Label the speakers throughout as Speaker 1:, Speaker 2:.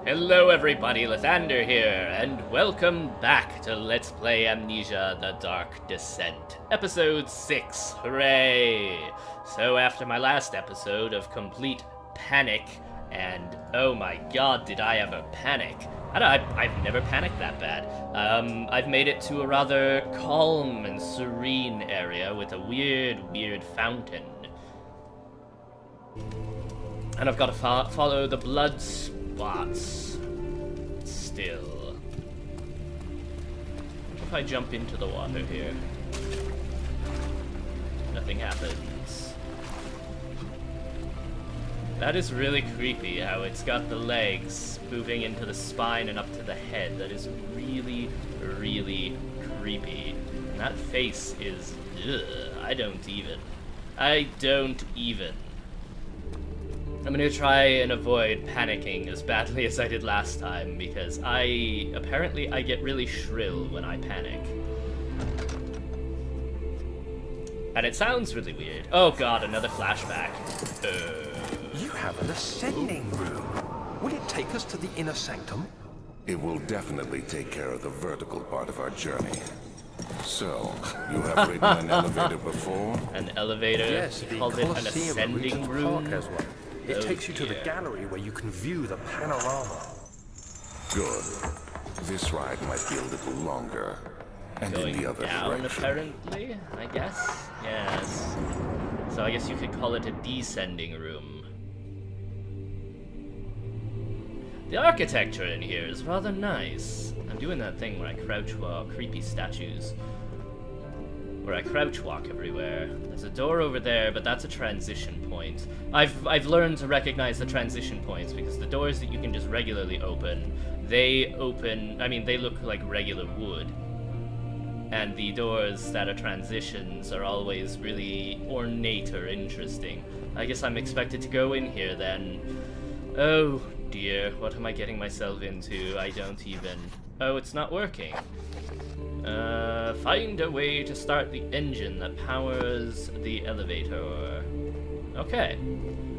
Speaker 1: Hello everybody, Lathander here, and welcome back to Let's Play Amnesia: The Dark Descent, Episode 6, hooray! So after my last episode of complete panic, and oh my god, did I ever panic. I've never panicked that bad. I've made it to a rather calm and serene area with a weird fountain. And I've got to follow the blood spots. Still. What if I jump into the water here? Nothing happens. That is really creepy, how it's got the legs moving into the spine and up to the head. That is really creepy. And that face is... ugh, I don't even. I'm gonna try and avoid panicking as badly as I did last time, because apparently I get really shrill when I panic. And it sounds really weird. Oh god, another flashback.
Speaker 2: You have an ascending room. Will it take us to the inner sanctum?
Speaker 3: It will definitely take care of the vertical part of our journey. So, you have ridden an elevator before?
Speaker 1: An elevator?
Speaker 2: Yes,
Speaker 1: You
Speaker 2: the
Speaker 1: called it an
Speaker 2: Colosseum
Speaker 1: ascending
Speaker 2: Regent's
Speaker 1: room?
Speaker 2: Park has one. It
Speaker 1: Oh
Speaker 2: takes you to the
Speaker 1: dear.
Speaker 2: gallery where you can view the panorama.
Speaker 3: Good. This ride might be a little longer. And in
Speaker 1: Going
Speaker 3: the other
Speaker 1: down,
Speaker 3: direction.
Speaker 1: apparently, I guess? Yes. So I guess you could call it a descending room. The architecture in here is rather nice. I'm doing that thing where I crouch while creepy statues. Where I crouch walk everywhere. There's a door over there, but that's a transition point. I've learned to recognize the transition points because the doors that you can just regularly open, they look like regular wood. And the doors that are transitions are always really ornate or interesting. I guess I'm expected to go in here then. Oh dear, what am I getting myself into? I don't even... Oh, it's not working. Find a way to start the engine that powers the elevator. Okay.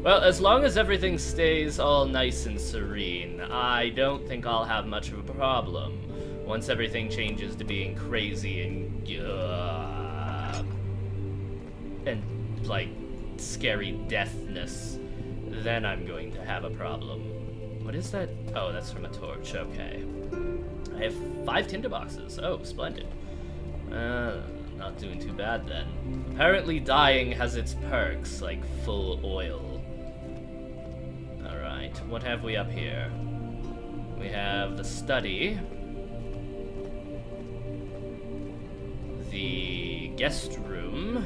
Speaker 1: Well, as long as everything stays all nice and serene, I don't think I'll have much of a problem. Once everything changes to being crazy and like scary deathness, then I'm going to have a problem. What is that? Oh, that's from a torch. Okay. I have 5 tinderboxes. Oh, splendid. Not doing too bad then. Apparently dying has its perks, like full oil. Alright, what have we up here? We have the study. The guest room.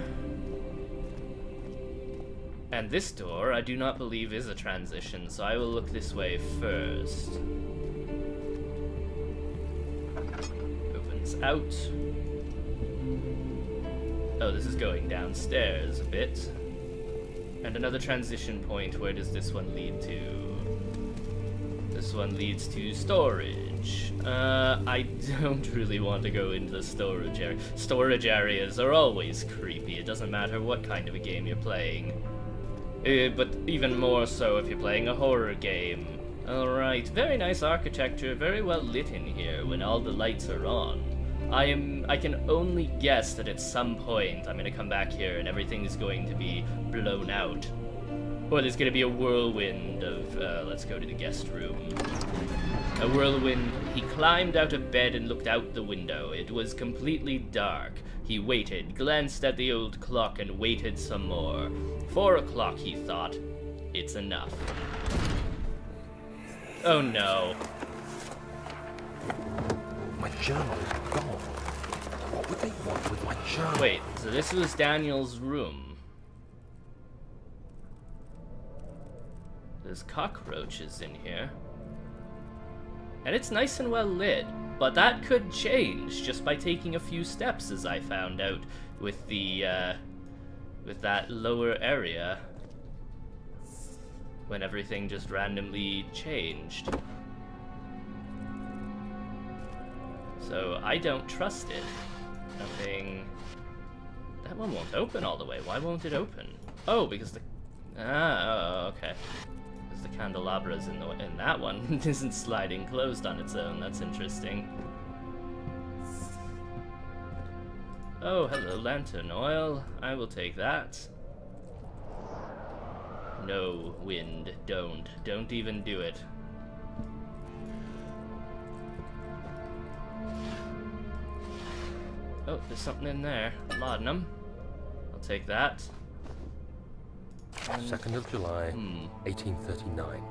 Speaker 1: And this door I do not believe is a transition, so I will look this way first. Opens out. Oh, this is going downstairs a bit. And another transition point. Where does this one lead to? This one leads to storage. I don't really want to go into the storage area. Storage areas are always creepy. It doesn't matter what kind of a game you're playing. But even more so if you're playing a horror game. Alright, very nice architecture, very well lit in here when all the lights are on. I can only guess that at some point I'm gonna come back here and everything is going to be blown out. Or there's gonna be a whirlwind of, let's go to the guest room. A whirlwind. He climbed out of bed and looked out the window. It was completely dark. He waited, glanced at the old clock, and waited some more. 4 o'clock, he thought. It's enough. Oh no.
Speaker 2: My journal is gone. What would they want with my journal?
Speaker 1: Wait, so this was Daniel's room. There's cockroaches in here. And it's nice and well lit, but that could change just by taking a few steps, as I found out with the, with that lower area. When everything just randomly changed. So I don't trust it. Nothing... That one won't open all the way. Why won't it open? Oh, because the... Ah, oh, okay. Because the candelabra's in that one isn't sliding closed on its own. That's interesting. Oh, hello, lantern oil. I will take that. No, wind, don't. Don't even do it. Oh, there's something in there. Laudanum. I'll take that. And
Speaker 2: 2nd of July, 1839.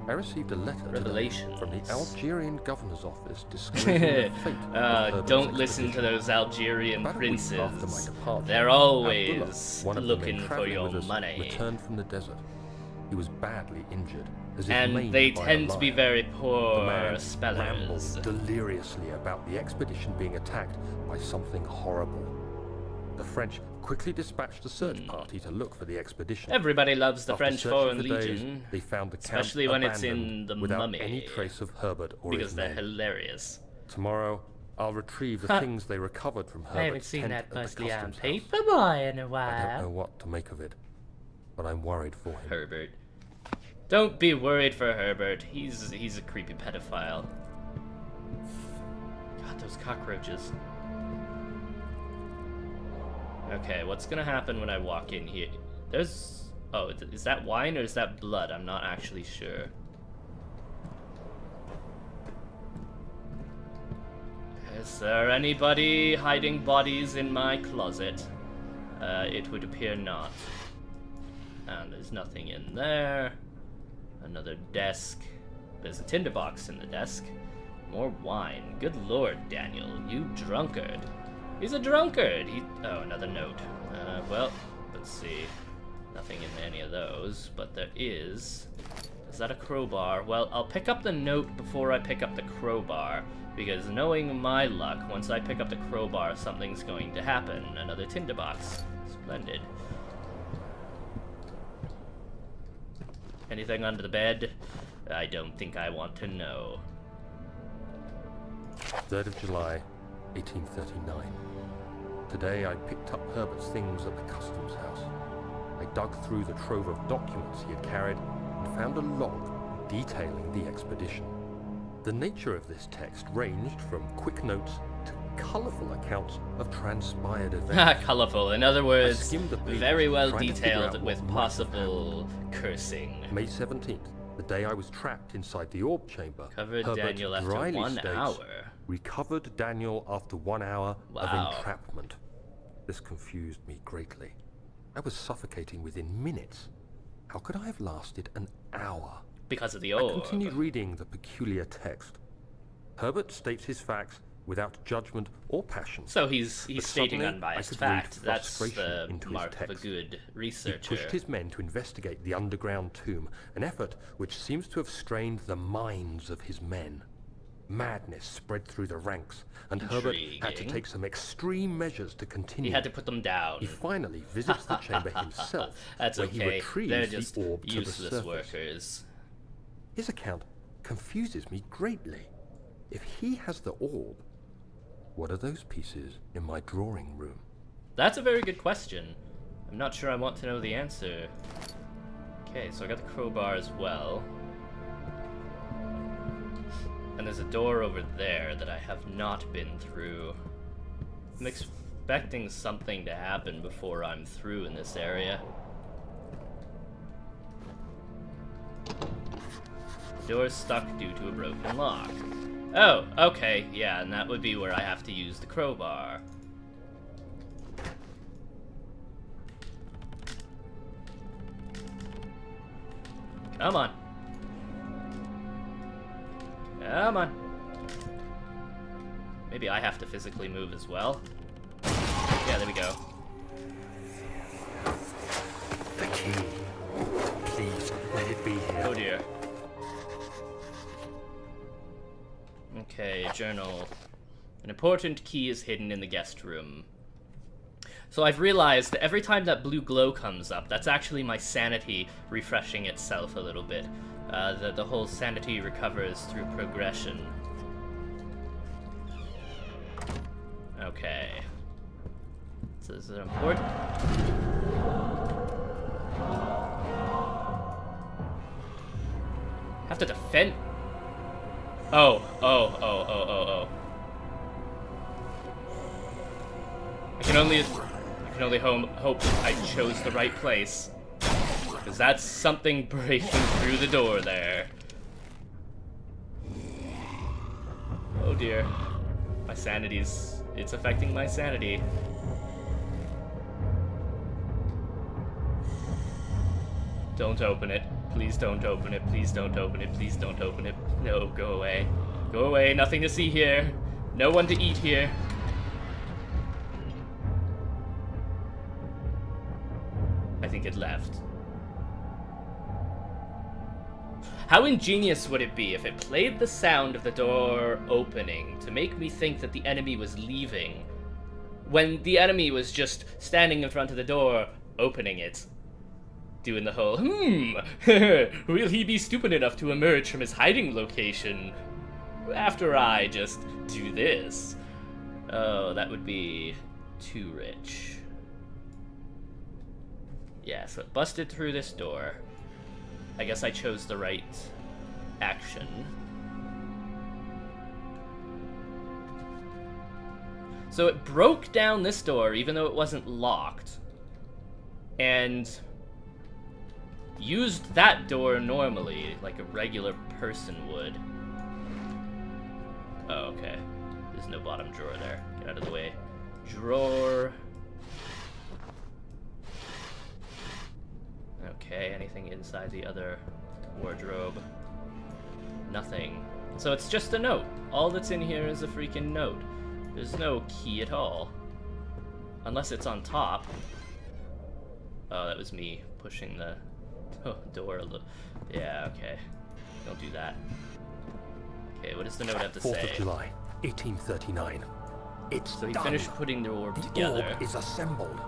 Speaker 2: I received a letter today
Speaker 1: Revelations.
Speaker 2: from the Algerian governor's office disclosing the fate of Herbert's
Speaker 1: Don't listen to
Speaker 2: expedition.
Speaker 1: those Algerian
Speaker 2: About a week
Speaker 1: princes.
Speaker 2: after my departure,
Speaker 1: They're
Speaker 2: Abdullah,
Speaker 1: always
Speaker 2: one of the men
Speaker 1: looking for
Speaker 2: traveling
Speaker 1: your
Speaker 2: with us,
Speaker 1: money.
Speaker 2: returned from the desert. He was badly injured, as if
Speaker 1: And
Speaker 2: maimed
Speaker 1: they
Speaker 2: by a
Speaker 1: tend to be
Speaker 2: lion.
Speaker 1: very
Speaker 2: The
Speaker 1: poor
Speaker 2: man
Speaker 1: spellers.
Speaker 2: rambled deliriously about the expedition being attacked by something horrible. The French quickly dispatched a search party to look for the expedition.
Speaker 1: Everybody loves the
Speaker 2: After
Speaker 1: French
Speaker 2: searching
Speaker 1: Foreign
Speaker 2: for days,
Speaker 1: Legion,
Speaker 2: they found the camp
Speaker 1: especially when it's in
Speaker 2: abandoned
Speaker 1: The
Speaker 2: without
Speaker 1: Mummy,
Speaker 2: any trace of Herbert or
Speaker 1: because
Speaker 2: his
Speaker 1: they're
Speaker 2: men.
Speaker 1: hilarious.
Speaker 2: Tomorrow, I'll retrieve the things they recovered from Herbert's
Speaker 4: I haven't seen
Speaker 2: tent
Speaker 4: that
Speaker 2: at the
Speaker 4: musty arm
Speaker 2: customs house.
Speaker 4: paper boy in a
Speaker 2: I don't know
Speaker 4: while.
Speaker 2: what to make of it, but I'm worried for him.
Speaker 1: Herbert. Don't be worried for Herbert. He's a creepy pedophile. God, those cockroaches. Okay, what's gonna happen when I walk in here? There's... Oh, is that wine or is that blood? I'm not actually sure. Is there anybody hiding bodies in my closet? It would appear not. And there's nothing in there. Another desk. There's a tinderbox in the desk. More wine. Good lord, Daniel, you drunkard. He's a drunkard. Oh, another note. Well, let's see. Nothing in any of those, but there is. Is that a crowbar? Well, I'll pick up the note before I pick up the crowbar, because knowing my luck, once I pick up the crowbar, something's going to happen. Another tinderbox. Splendid. Anything under the bed? I don't think I want to know.
Speaker 2: 3rd of July, 1839. Today I picked up Herbert's things at the customs house. I dug through the trove of documents he had carried and found a log detailing the expedition. The nature of this text ranged from quick notes to colourful accounts of transpired events.
Speaker 1: Colorful. In other words,
Speaker 2: skimmed the pages,
Speaker 1: very well
Speaker 2: trying to figure
Speaker 1: detailed
Speaker 2: out
Speaker 1: with
Speaker 2: what might have
Speaker 1: possible cursing.
Speaker 2: May 17th, the day I was trapped inside the orb chamber.
Speaker 1: Covered
Speaker 2: Herbert
Speaker 1: Daniel after
Speaker 2: dryly
Speaker 1: 1
Speaker 2: states,
Speaker 1: hour.
Speaker 2: Recovered Daniel after 1 hour
Speaker 1: Wow.
Speaker 2: of entrapment. This confused me greatly. I was suffocating within minutes. How could I have lasted an hour?
Speaker 1: Because of the
Speaker 2: I
Speaker 1: orb.
Speaker 2: continued reading the peculiar text. Herbert states his facts without judgment or passion.
Speaker 1: So he's
Speaker 2: But
Speaker 1: stating
Speaker 2: suddenly, I
Speaker 1: unbiased
Speaker 2: could read
Speaker 1: fact. That's
Speaker 2: frustration
Speaker 1: the
Speaker 2: into his
Speaker 1: mark of a
Speaker 2: text.
Speaker 1: good
Speaker 2: He
Speaker 1: researcher.
Speaker 2: pushed his men to investigate the underground tomb, an effort which seems to have strained the minds of his men. Madness spread through the ranks, and Herbert had to
Speaker 1: Intriguing.
Speaker 2: take some extreme measures to continue.
Speaker 1: He had to put them down.
Speaker 2: He finally visits the chamber himself,
Speaker 1: That's
Speaker 2: where he
Speaker 1: okay.
Speaker 2: retrieves
Speaker 1: They're just
Speaker 2: the orb to the
Speaker 1: useless
Speaker 2: surface.
Speaker 1: workers.
Speaker 2: His account confuses me greatly. If he has the orb, what are those pieces in my drawing room?
Speaker 1: That's a very good question. I'm not sure I want to know the answer. Okay, so I got the crowbar as well. And there's a door over there that I have not been through. I'm expecting something to happen before I'm through in this area. The door's stuck due to a broken lock. Oh, okay, yeah, and that would be where I have to use the crowbar. Come on. Come on. Maybe I have to physically move as well. Yeah, there we go.
Speaker 2: The key. Please, let it be here.
Speaker 1: Oh dear. Okay, journal. An important key is hidden in the guest room. So I've realized that every time that blue glow comes up, that's actually my sanity refreshing itself a little bit. The whole sanity recovers through progression. Okay. So is it important? have to defend. Oh. I can only hope I chose the right place, because that's something breaking through the door there. Oh dear, my it's affecting my sanity. Don't open it. Please don't open it. Please don't open it. Please don't open it. No, go away. Go away. Nothing to see here. No one to eat here. I think it left. How ingenious would it be if it played the sound of the door opening to make me think that the enemy was leaving, when the enemy was just standing in front of the door, opening it? Doing the whole, will he be stupid enough to emerge from his hiding location after I just do this? Oh, that would be too rich. Yeah, so it busted through this door. I guess I chose the right action. So it broke down this door even though it wasn't locked, and used that door normally, like a regular person would. Oh, okay. There's no bottom drawer there. Get out of the way. Drawer. Okay, anything inside the other wardrobe? Nothing. So it's just a note. All that's in here is a freaking note. There's no key at all. Unless it's on top. Oh, that was me pushing the door a little. Yeah, okay. Don't do that. Okay, what does the note have to
Speaker 2: 4th
Speaker 1: say?
Speaker 2: of July, 1839. It's
Speaker 1: So he
Speaker 2: done.
Speaker 1: finished putting the orb
Speaker 2: The
Speaker 1: together.
Speaker 2: orb is assembled.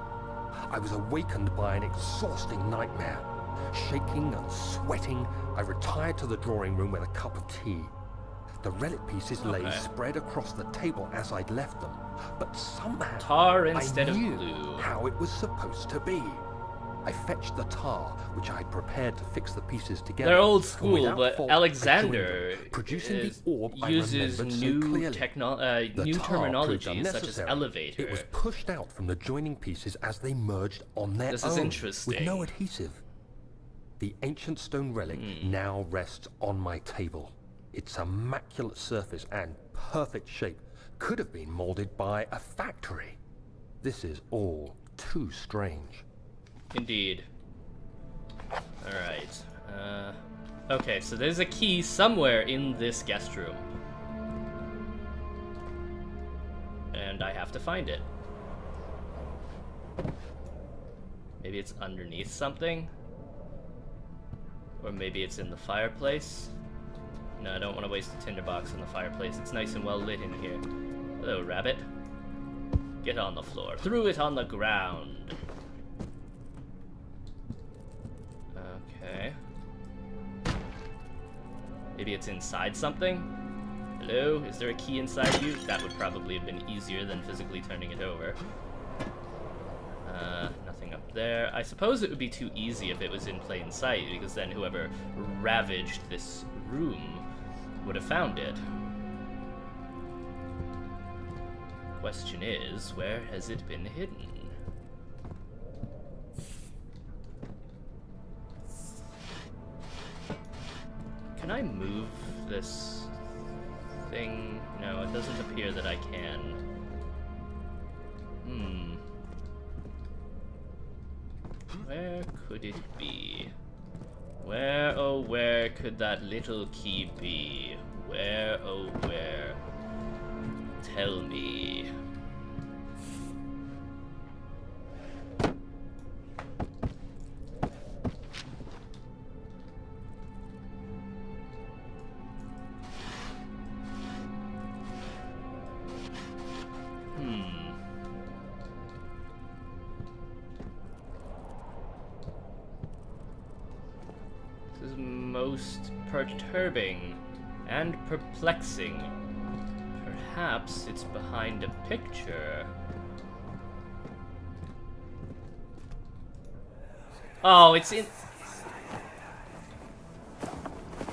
Speaker 2: I was awakened by an exhausting nightmare. Shaking and sweating, I retired to the drawing room with a cup of tea. The relic pieces lay spread across the table as I'd left them, but somehow
Speaker 1: Tar instead
Speaker 2: I
Speaker 1: of
Speaker 2: knew
Speaker 1: glue.
Speaker 2: how it was supposed to be. I fetched the tar, which I had prepared to fix the pieces together.
Speaker 1: They're old
Speaker 2: and
Speaker 1: school,
Speaker 2: without
Speaker 1: but
Speaker 2: fault, I
Speaker 1: Alexander
Speaker 2: joined them, producing the orb I
Speaker 1: uses
Speaker 2: remembered so
Speaker 1: new
Speaker 2: clearly. The
Speaker 1: new
Speaker 2: tar proved
Speaker 1: terminology such as
Speaker 2: unnecessary.
Speaker 1: elevator.
Speaker 2: It was pushed out from the joining pieces as they merged on their
Speaker 1: This
Speaker 2: own,
Speaker 1: is interesting.
Speaker 2: with no adhesive. The ancient stone relic now rests on my table. Its immaculate surface and perfect shape could have been molded by a factory. This is all too strange.
Speaker 1: Indeed. Alright. Okay, so there's a key somewhere in this guest room. And I have to find it. Maybe it's underneath something? Or maybe it's in the fireplace? No, I don't want to waste a tinderbox in the fireplace. It's nice and well lit in here. Hello, rabbit. Get on the floor. Threw it on the ground. Okay. Maybe it's inside something? Hello? Is there a key inside you? That would probably have been easier than physically turning it over. Nothing up there. I suppose it would be too easy if it was in plain sight, because then whoever ravaged this room would have found it. Question is, where has it been hidden? Can I move this thing? No, it doesn't appear that I can. Where could it be? Where, oh where could that little key be? Where, oh where? Tell me. This is most perturbing and perplexing. Perhaps it's behind a picture. Oh, it's in...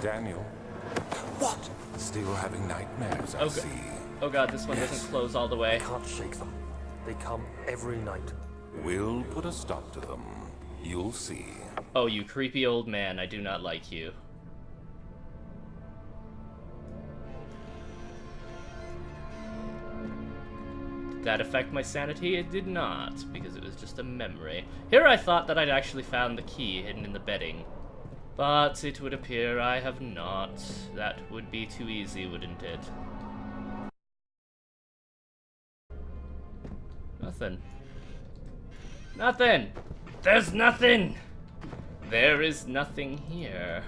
Speaker 3: Daniel. What? Still having nightmares, I see.
Speaker 1: Oh god, this one doesn't close all the way.
Speaker 4: Can't shake them. They come every night.
Speaker 3: We'll put a stop to them. You'll see.
Speaker 1: Oh, you creepy old man, I do not like you. Did that affect my sanity? It did not, because it was just a memory. Here I thought that I'd actually found the key hidden in the bedding. But it would appear I have not. That would be too easy, wouldn't it? Nothing. Nothing! There's nothing! There is nothing here.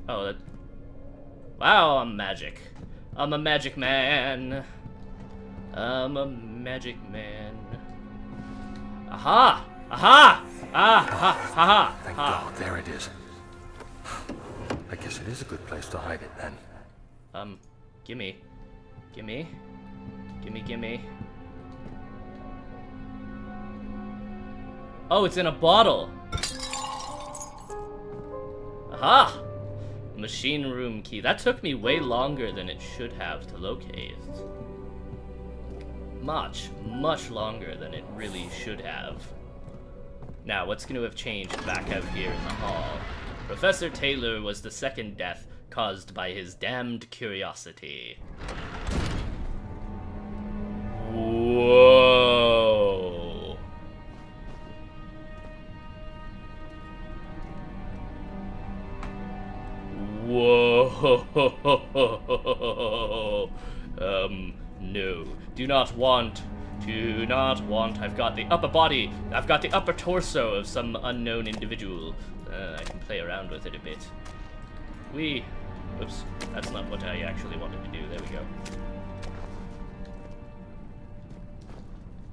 Speaker 1: Oh, that... Wow, I'm magic. I'm a magic man. I'm a magic man. Aha! Aha! Ah! Ha! Ha! Ha!
Speaker 2: Thank
Speaker 1: Ha!
Speaker 2: God, there it is. I guess it is a good place to hide it then.
Speaker 1: Gimme. Gimme. Gimme, gimme. Oh, it's in a bottle. Aha! Machine room key. That took me way longer than it should have to locate. Much, much longer than it really should have. Now, what's going to have changed back out here in the hall? Professor Taylor was the second death caused by his damned curiosity. Whoa. Whoa. No. Do not want. I've got the upper body. I've got the upper torso of some unknown individual. I can play around with it a bit. Oops. That's not what I actually wanted to do. There we go.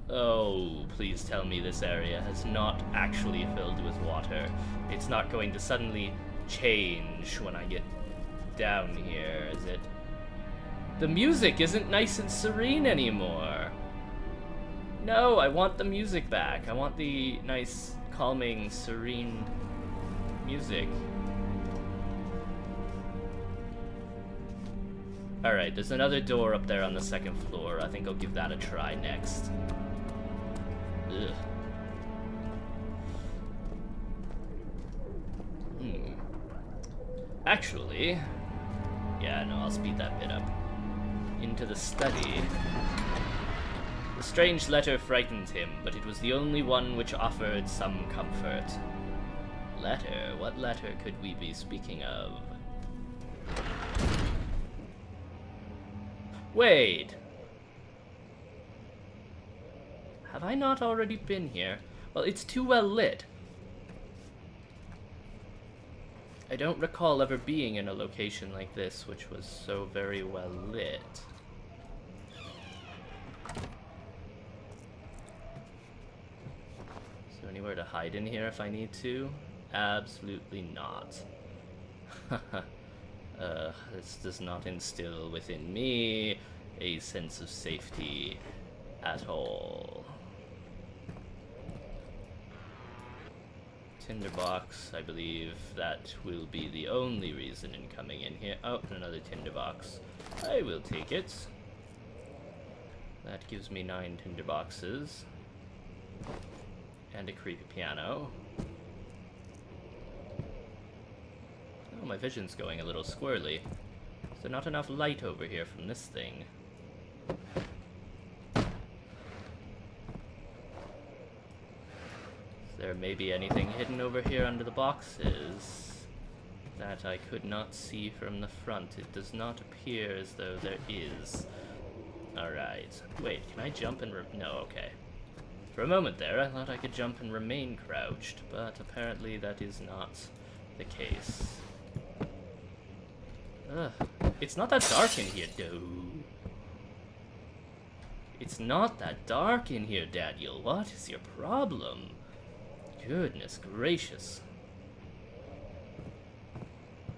Speaker 1: Oh, please tell me this area is not actually filled with water. It's not going to suddenly change when I get down here, is it? The music isn't nice and serene anymore. No, I want the music back. I want the nice, calming, serene music. Alright, there's another door up there on the second floor. I think I'll give that a try next. Ugh. Actually... Yeah, no, I'll speed that bit up. Into the study. The strange letter frightened him, but it was the only one which offered some comfort. Letter? What letter could we be speaking of? Wait. Have I not already been here? Well, it's too well lit. I don't recall ever being in a location like this, which was so very well lit. Is there anywhere to hide in here if I need to? Absolutely not. This does not instill within me a sense of safety at all. Tinderbox, I believe that will be the only reason in coming in here. Oh, another tinderbox. I will take it. That gives me 9 tinderboxes. And a creepy piano. Oh, my vision's going a little squirrely. Is there not enough light over here from this thing? Is there maybe anything hidden over here under the boxes that I could not see from the front? It does not appear as though there is. Alright. Wait, can I jump and no, okay. For a moment there, I thought I could jump and remain crouched, but apparently that is not the case. Ugh. It's not that dark in here, dude. It's not that dark in here, Daniel. What is your problem? Goodness gracious.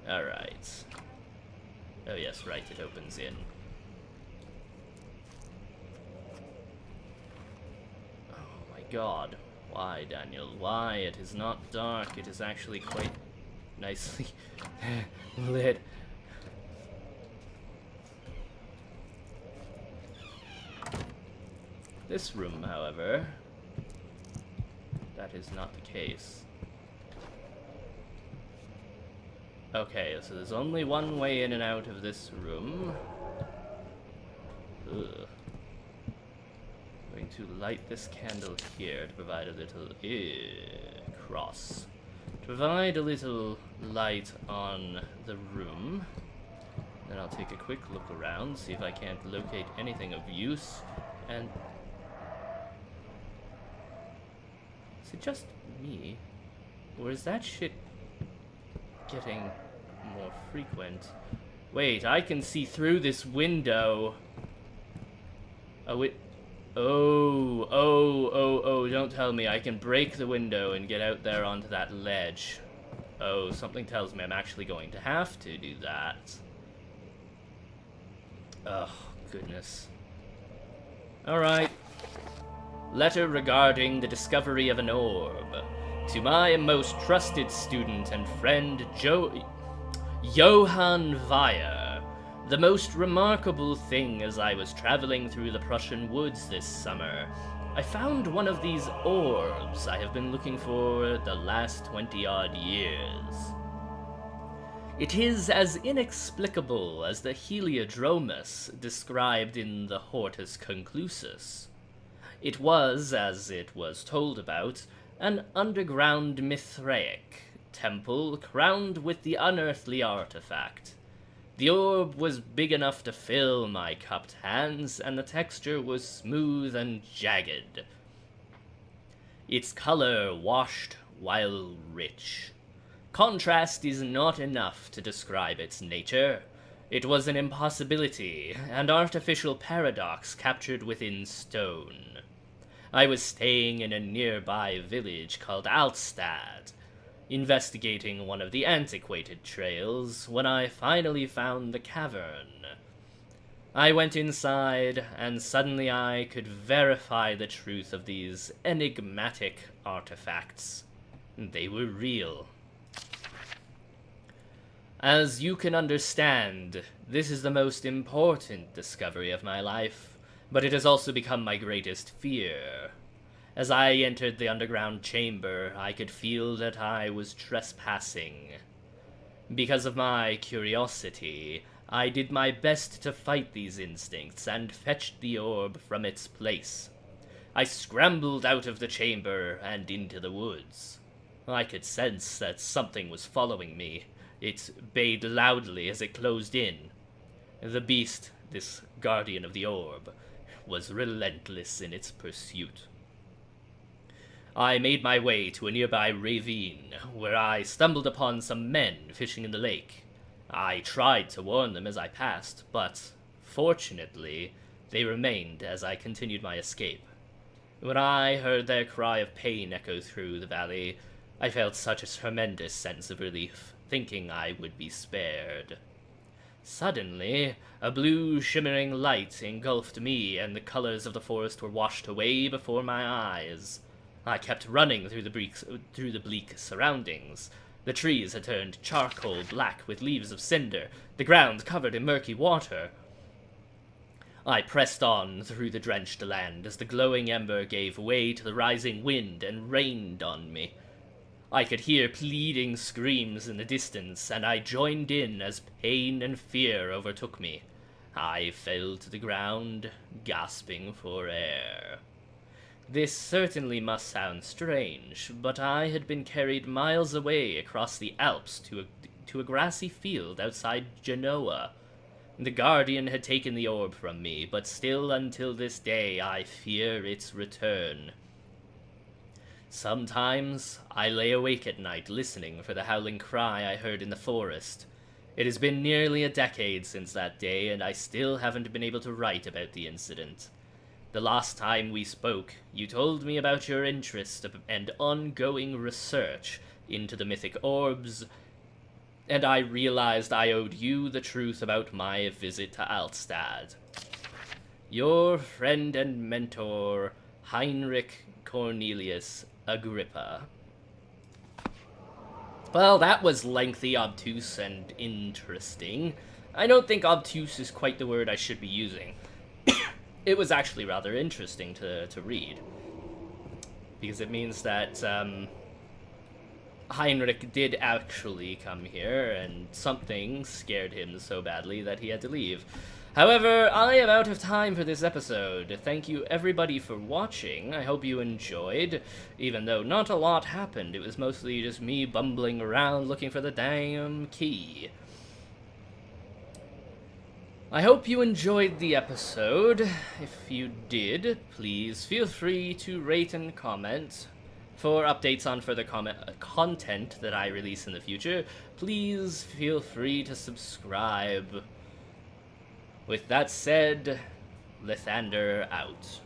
Speaker 1: Alright. Oh yes, right, it opens in. Oh my God. Why, Daniel? Why? It is not dark. It is actually quite nicely lit. This room, however, that is not the case. Okay, so there's only one way in and out of this room. Ugh. Going to light this candle here to provide a little cross. To provide a little light on the room. Then I'll take a quick look around, see if I can't locate anything of use. And is it just me? Or is that shit getting more frequent? Wait, I can see through this window. Oh, don't tell me I can break the window and get out there onto that ledge. Oh, something tells me I'm actually going to have to do that. Oh, goodness. Alright. Letter regarding the discovery of an orb. To my most trusted student and friend, Johann Weyer. The most remarkable thing as I was traveling through the Prussian woods this summer, I found one of these orbs I have been looking for the last 20-odd years. It is as inexplicable as the Heliodromus described in the Hortus Conclusus. It was, as it was told about, an underground Mithraic temple crowned with the unearthly artifact. The orb was big enough to fill my cupped hands, and the texture was smooth and jagged. Its color washed while rich. Contrast is not enough to describe its nature. It was an impossibility, an artificial paradox captured within stone. I was staying in a nearby village called Altstadt, investigating one of the antiquated trails, when I finally found the cavern. I went inside, and suddenly I could verify the truth of these enigmatic artifacts. They were real. As you can understand, this is the most important discovery of my life, but it has also become my greatest fear. As I entered the underground chamber, I could feel that I was trespassing. Because of my curiosity, I did my best to fight these instincts and fetched the orb from its place. I scrambled out of the chamber and into the woods. I could sense that something was following me. It bayed loudly as it closed in. The beast, this guardian of the orb, was relentless in its pursuit. I made my way to a nearby ravine, where I stumbled upon some men fishing in the lake. I tried to warn them as I passed, but, fortunately, they remained as I continued my escape. When I heard their cry of pain echo through the valley, I felt such a tremendous sense of relief, thinking I would be spared. Suddenly, a blue shimmering light engulfed me, and the colors of the forest were washed away before my eyes. I kept running through the bleak surroundings. The trees had turned charcoal black with leaves of cinder, the ground covered in murky water. I pressed on through the drenched land as the glowing ember gave way to the rising wind and rained on me. I could hear pleading screams in the distance, and I joined in as pain and fear overtook me. I fell to the ground, gasping for air. This certainly must sound strange, but I had been carried miles away across the Alps to a grassy field outside Genoa. The Guardian had taken the orb from me, but still until this day I fear its return. Sometimes I lay awake at night listening for the howling cry I heard in the forest. It has been nearly a decade since that day, and I still haven't been able to write about the incident. The last time we spoke, you told me about your interest and ongoing research into the mythic orbs, and I realized I owed you the truth about my visit to Altstadt. Your friend and mentor, Heinrich Cornelius Agrippa. Well, that was lengthy, obtuse, and interesting. I don't think obtuse is quite the word I should be using. It was actually rather interesting to read. Because it means that Heinrich did actually come here, and something scared him so badly that he had to leave. However, I am out of time for this episode. Thank you everybody for watching. I hope you enjoyed, even though not a lot happened. It was mostly just me bumbling around looking for the damn key. I hope you enjoyed the episode. If you did, please feel free to rate and comment. For updates on further content that I release in the future, please feel free to subscribe. With that said, Lithander out.